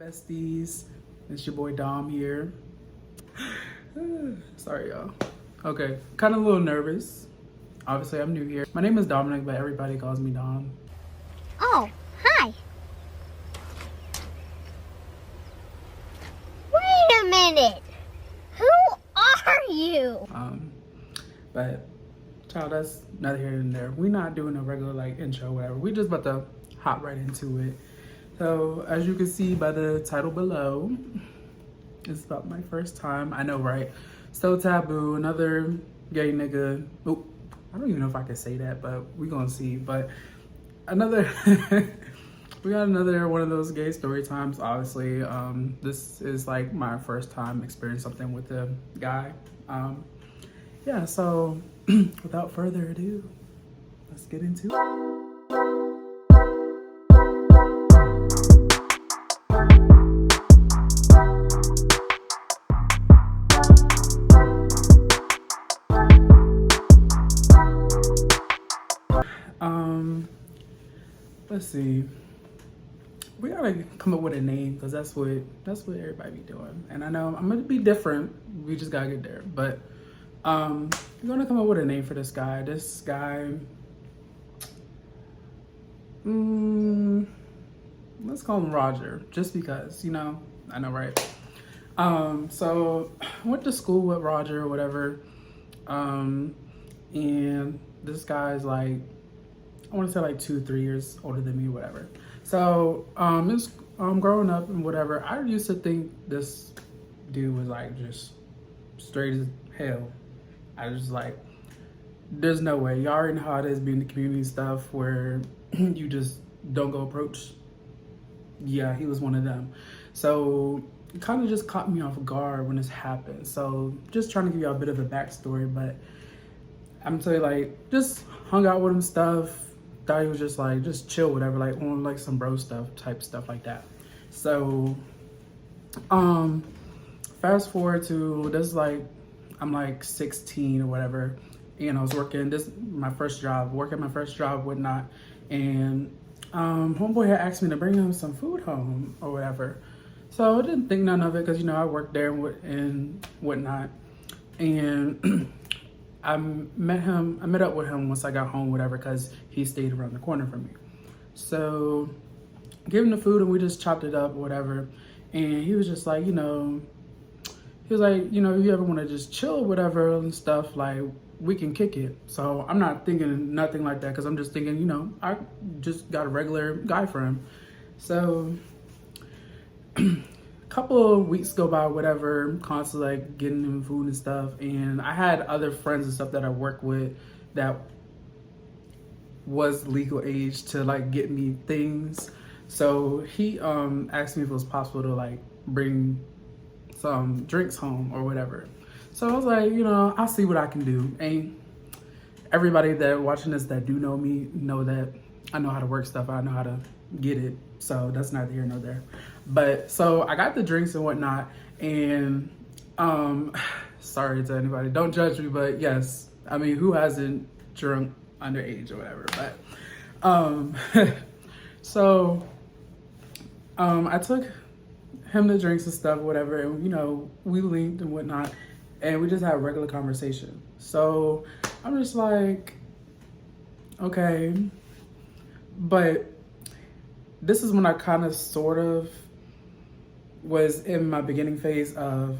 Besties, it's your boy Dom here. Sorry, y'all. Okay, kind of a little nervous. Obviously, I'm new here. My name is Dominic, but everybody calls me Dom. Oh, hi. Wait a minute. Who are you? But child, that's neither here nor there. We're not doing a regular like intro or whatever. We just about to hop right into it. So as you can see by the title below, it's about my first time. I know, right? So taboo, another gay nigga. Oh, I don't even know if I can say that, but we gonna see. But another, we got another one of those gay story times. Obviously, this is like my first time experiencing something with a guy. Yeah. So without further ado, let's get into it. Let's see. We gotta come up with a name because that's what everybody be doing. And I know I'm gonna be different. We just gotta get there. But we're gonna come up with a name for this guy. This guy. Let's call him Roger, just because, you know, I know, right? So I went to school with Roger or whatever. And this guy's like, I want to say like 2-3 years older than me, whatever. So it's growing up and whatever. I used to think this dude was like just straight as hell. I was like, there's no way. Y'all already know how it is being the community stuff where you just don't go approach. Yeah, he was one of them. So it kind of just caught me off guard when this happened. So just trying to give y'all a bit of a backstory, but I'm telling you, like, just hung out with him stuff. Thought he was just like, just chill, whatever, like on like some bro stuff, type stuff like that. So, fast forward to this, like, I'm like 16 or whatever, and I was working my first job, whatnot, and homeboy had asked me to bring him some food home or whatever. So I didn't think none of it because, you know, I worked there and whatnot, and I met up with him once I got home, whatever, because he stayed around the corner from me. So gave him the food and we just chopped it up, whatever. And he was just like, you know, he was like, you know, if you ever want to just chill, whatever, and stuff, like, we can kick it. So I'm not thinking nothing like that because I'm just thinking, you know, I just got a regular guy friend. So couple of weeks go by, whatever, constantly like getting him food and stuff, and I had other friends and stuff that I worked with that was legal age to like get me things. So he asked me if it was possible to like bring some drinks home or whatever. So I was like, you know, I'll see what I can do. And everybody that watching this that do know me know that I know how to work stuff. I know how to get it. So that's neither here nor there. But so I got the drinks and whatnot, and sorry to anybody, don't judge me, but yes, I mean, who hasn't drunk underage or whatever? But so I took him the drinks and stuff, whatever, and, you know, we linked and whatnot, and we just had a regular conversation. So I'm just like, okay, but this is when I kind of sort of was in my beginning phase of,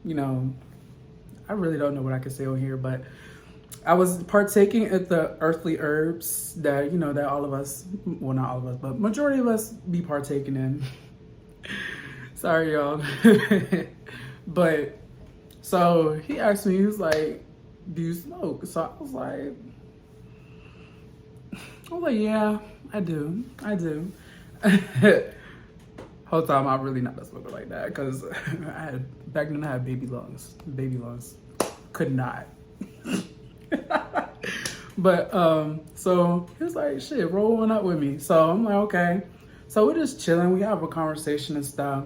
you know, I really don't know what I could say on here, but I was partaking at the earthly herbs that, you know, that all of us, well, not all of us, but majority of us be partaking in. Sorry, y'all. But so he asked me, he was like, do you smoke? So I was like, yeah, I do. Whole time I'm really not a smoker like that because back then I had baby lungs. Could not. But so he was like, shit, roll one up with me. So I'm like, okay. So we're just chilling, we have a conversation and stuff.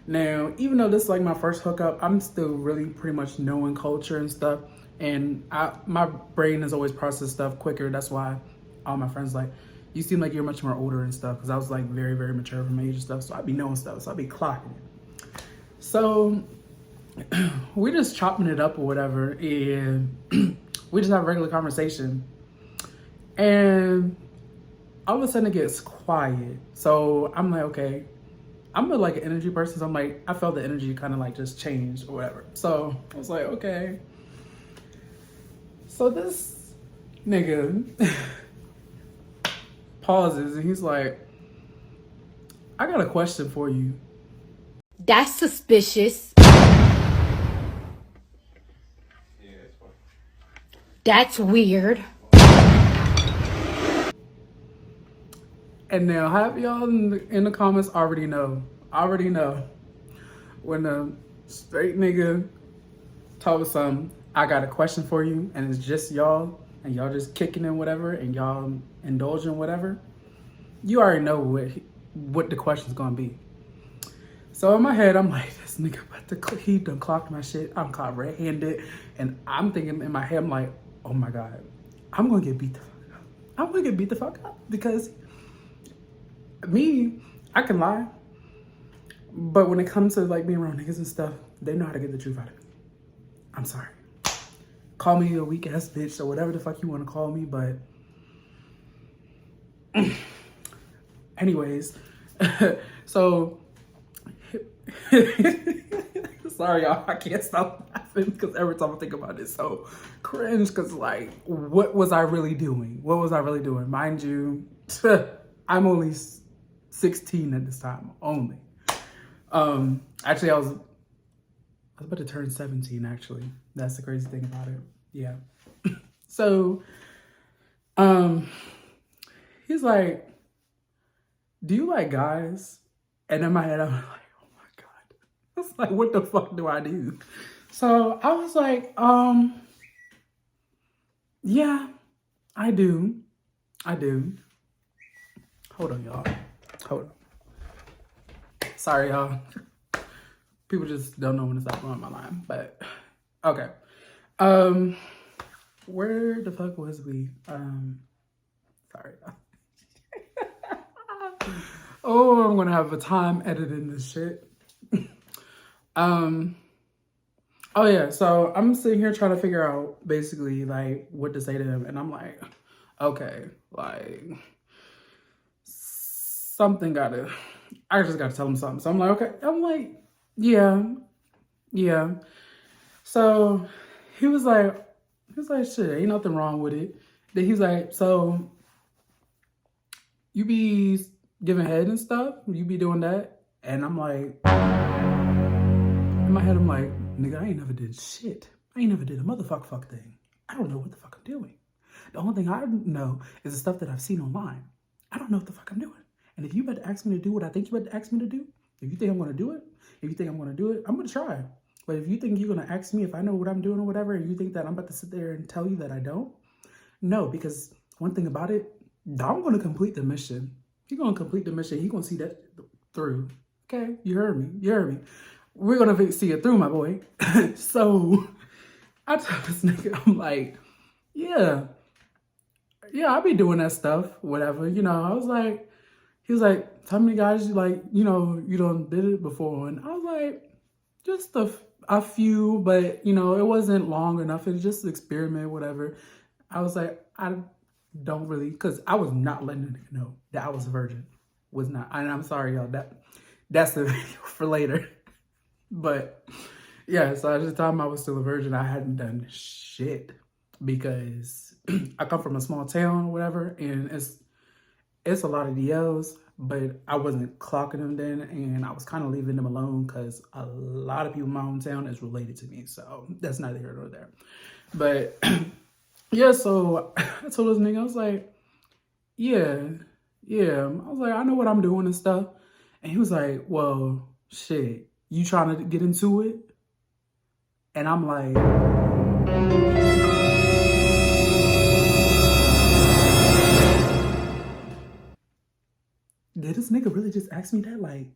Now, even though this is like my first hookup, I'm still really pretty much knowing culture and stuff, and my brain has always processed stuff quicker. That's why all my friends like, you seem like you're much more older and stuff. Because I was like very, very mature for my age and stuff. So I'd be knowing stuff. So I'd be clocking it. So we just chopping it up or whatever. And we just have a regular conversation. And all of a sudden it gets quiet. So I'm like, okay. I'm like an energy person. So I'm like, I felt the energy kind of like just change or whatever. So I was like, okay. So this nigga pauses and he's like, I got a question for you. That's suspicious. That's weird. And now half y'all in the comments already know. When a straight nigga told us something, I got a question for you, and it's just y'all, and y'all just kicking in whatever, and y'all indulging whatever. You already know what the question's gonna be. So in my head, I'm like, this nigga about to he done clocked my shit. I'm caught red-handed, and I'm thinking in my head, I'm like, oh my god, I'm gonna get beat the fuck up. I'm gonna get beat the fuck up because me, I can lie, but when it comes to like being around niggas and stuff, they know how to get the truth out of me. I'm sorry. Call me a weak ass bitch or whatever the fuck you want to call me, but anyways, so sorry y'all, I can't stop laughing because every time I think about it, it's so cringe. Because like, what was I really doing? Mind you, I'm only 16 at this time only. Actually, I was about to turn 17. Actually, that's the crazy thing about it. Yeah. So, he's like, "Do you like guys?" And in my head, I'm like, "Oh my god!" It's like, what the fuck do I do? So I was like, yeah, I do. Hold on, y'all. Hold on. Sorry, y'all. People just don't know when to stop blowing my line, but okay. Where the fuck was we? Sorry. Oh, I'm gonna have a time editing this shit. Oh yeah, so I'm sitting here trying to figure out basically like what to say to him, and I'm like, okay, like I just gotta tell him something. So I'm like, okay, yeah. So he was like, shit, ain't nothing wrong with it. Then he's like, so you be giving head and stuff? You be doing that? And I'm like, in my head, I'm like, nigga, I ain't never did shit. I ain't never did a motherfuck thing. I don't know what the fuck I'm doing. The only thing I know is the stuff that I've seen online. I don't know what the fuck I'm doing. And if you about to ask me to do what I think you about to ask me to do, if you think I'm gonna do it, I'm gonna try. But if you think you're gonna ask me if I know what I'm doing or whatever, and you think that I'm about to sit there and tell you that I don't, no, because one thing about it, I'm gonna complete the mission. He's gonna complete the mission. He's gonna see that through. Okay, you heard me. We're gonna see it through, my boy. So I tell this nigga, I'm like, yeah, I'll be doing that stuff, whatever. You know, he was like, how many guys you like, you know, you done did it before? And I was like, just a few, but you know, it wasn't long enough. It was just an experiment, whatever. I was like, I don't really, because I was not letting the nigga know that I was a virgin. Was not. And I'm sorry, y'all. That's the video for later. But yeah, so at the time I was still a virgin. I hadn't done shit because I come from a small town or whatever, and it's a lot of DLs, but I wasn't clocking them then, and I was kind of leaving them alone because a lot of people in my hometown is related to me, so that's neither here nor there. But yeah, so I told this nigga, I was like, yeah. I was like, I know what I'm doing and stuff. And he was like, well, shit, you trying to get into it? And I'm like, did this nigga really just ask me that? Like,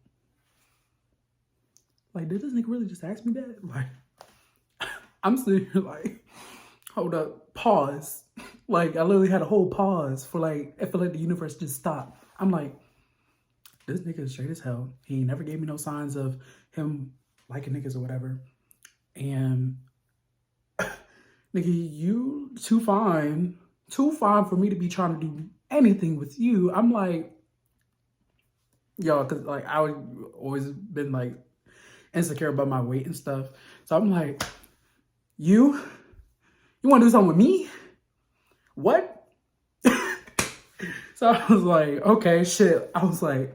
did this nigga really just ask me that? Like, I'm sitting here like, hold up, pause. Like, I literally had a whole pause for like, I feel like the universe just stopped. I'm like, this nigga is straight as hell. He never gave me no signs of him liking niggas or whatever. And nigga, you too fine for me to be trying to do anything with you. I'm like, yo, cause like I would always been like insecure about my weight and stuff. So I'm like, you want to do something with me? What? So I was like, okay, shit. I was like,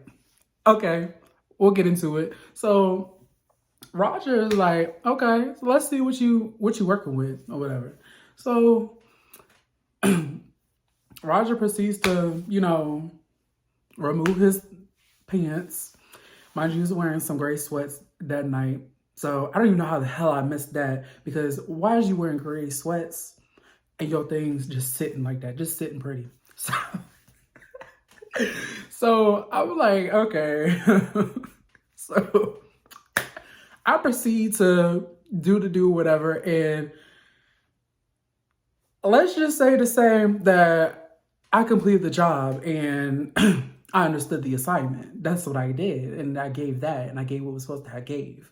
okay, we'll get into it. So Roger is like, okay, so let's see what you working with or whatever. So Roger proceeds to, remove his pants. Mind you, he was wearing some gray sweats that night. So I don't even know how the hell I missed that, because why is you wearing gray sweats and your things just sitting like that, just sitting pretty? So I was like, okay. So I proceed to do whatever, and let's just say the same that I completed the job and I understood the assignment. That's what I did, and I gave that, and I gave what was supposed to have gave.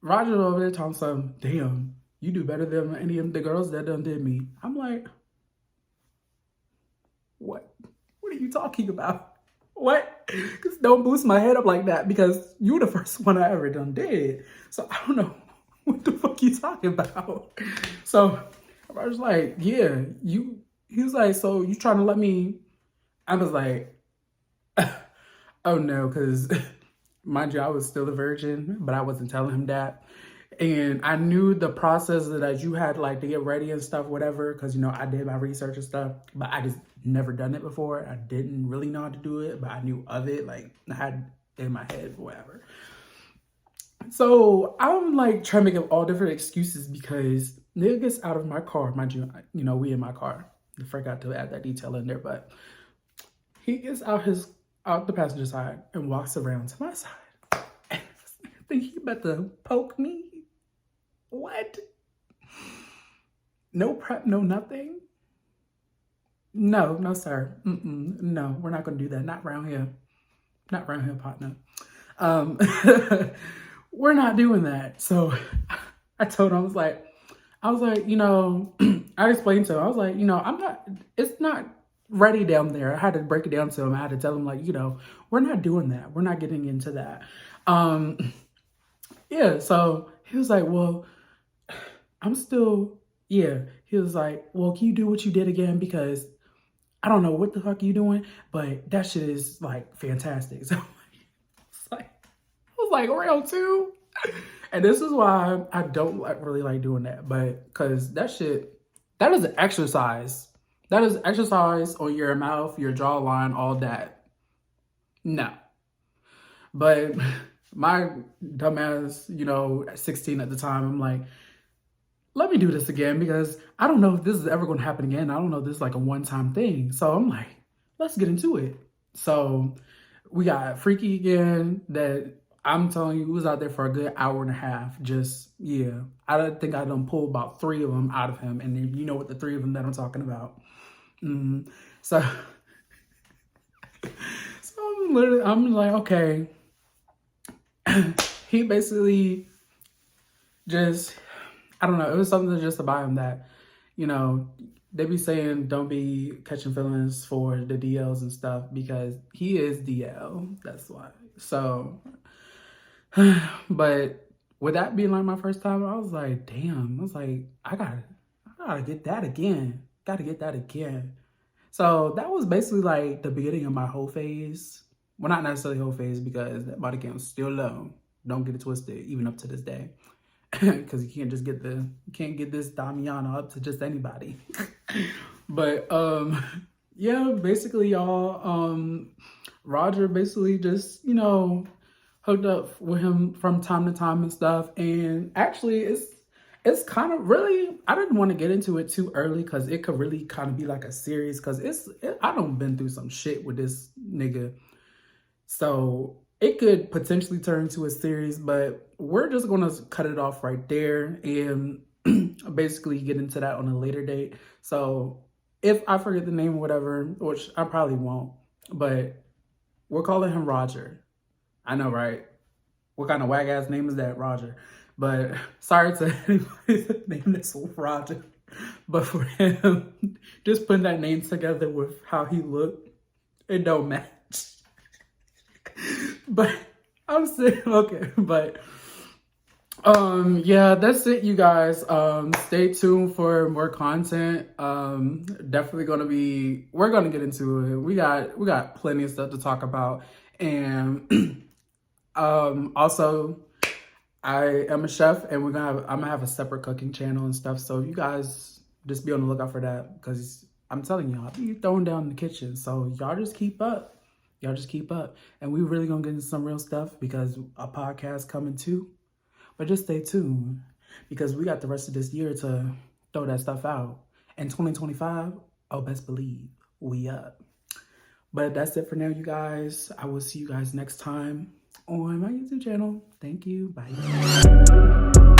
Roger over there talking some, damn, you do better than any of the girls that done did me. I'm like, what? What are you talking about? What? Just don't boost my head up like that, because you were the first one I ever done did. So I don't know what the fuck you talking about. So I was like, yeah, he was like, so you trying to let me? I was like, oh no, because mind you, I was still a virgin, but I wasn't telling him that. And I knew the process that you had like to get ready and stuff, whatever, because I did my research and stuff, but I just never done it before. I didn't really know how to do it, but I knew of it, like I had it in my head, whatever. So I'm like trying to make up all different excuses because nigga gets out of my car, mind you, we in my car. I forgot to add that detail in there, but he gets out the passenger side and walks around to my side. And I think he about to poke me. What? No prep, no nothing? No, sir. No, we're not gonna do that. Not around here. Not around here, partner. We're not doing that. So I told him, I was like, I explained to him, I was like, it's not ready down there. I had to break it down to him. I had to tell him, like, we're not doing that. We're not getting into that. Yeah, so he was like, well, he was like, well, can you do what you did again? Because I don't know what the fuck you doing, but that shit is like fantastic. So I was like round two. And this is why I don't really like doing that, but because that is an exercise. That is exercise on your mouth, your jawline, all that. No. But my dumbass, at 16 at the time, I'm like, let me do this again, because I don't know if this is ever going to happen again. I don't know if this is like a one-time thing. So I'm like, let's get into it. So we got freaky again. That I'm telling you, we was out there for a good hour and a half. I think I done pulled about 3 of them out of him. And then you know what the 3 of them that I'm talking about. So I'm like, okay. He basically just, I don't know, it was something just about him that, they be saying don't be catching feelings for the DLs and stuff, because he is DL. That's why. So, but with that being like my first time, I was like, damn, I was like, I gotta get that again. Gotta get that again. So that was basically like the beginning of my whole phase. Well, not necessarily whole phase, because that body count is still low. Don't get it twisted, even up to this day. Because you can't get this Damiana up to just anybody. But yeah, basically y'all, Roger basically just, hooked up with him from time to time and stuff. And actually it's kind of really, I didn't want to get into it too early, because it could really kind of be like a series, because I done been through some shit with this nigga. So it could potentially turn into a series, but we're just going to cut it off right there. And basically get into that on a later date. So if I forget the name or whatever, which I probably won't, but we're calling him Roger. I know, right? What kind of wag ass name is that, Roger? But sorry to anybody that named this Roger. But for him, just putting that name together with how he looked, it don't match. But I'm saying, okay, but yeah, that's it, you guys. Stay tuned for more content. Definitely we're gonna get into it. We got plenty of stuff to talk about. And also I am a chef, and I'm gonna have a separate cooking channel and stuff. So you guys just be on the lookout for that, because I'm telling y'all, I be throwing down in the kitchen. So y'all just keep up. Y'all just keep up. And we really gonna get into some real stuff, because a podcast coming too. But just stay tuned, because we got the rest of this year to throw that stuff out. And 2025, oh, best believe we up. But that's it for now, you guys. I will see you guys next time on my YouTube channel. Thank you. Bye.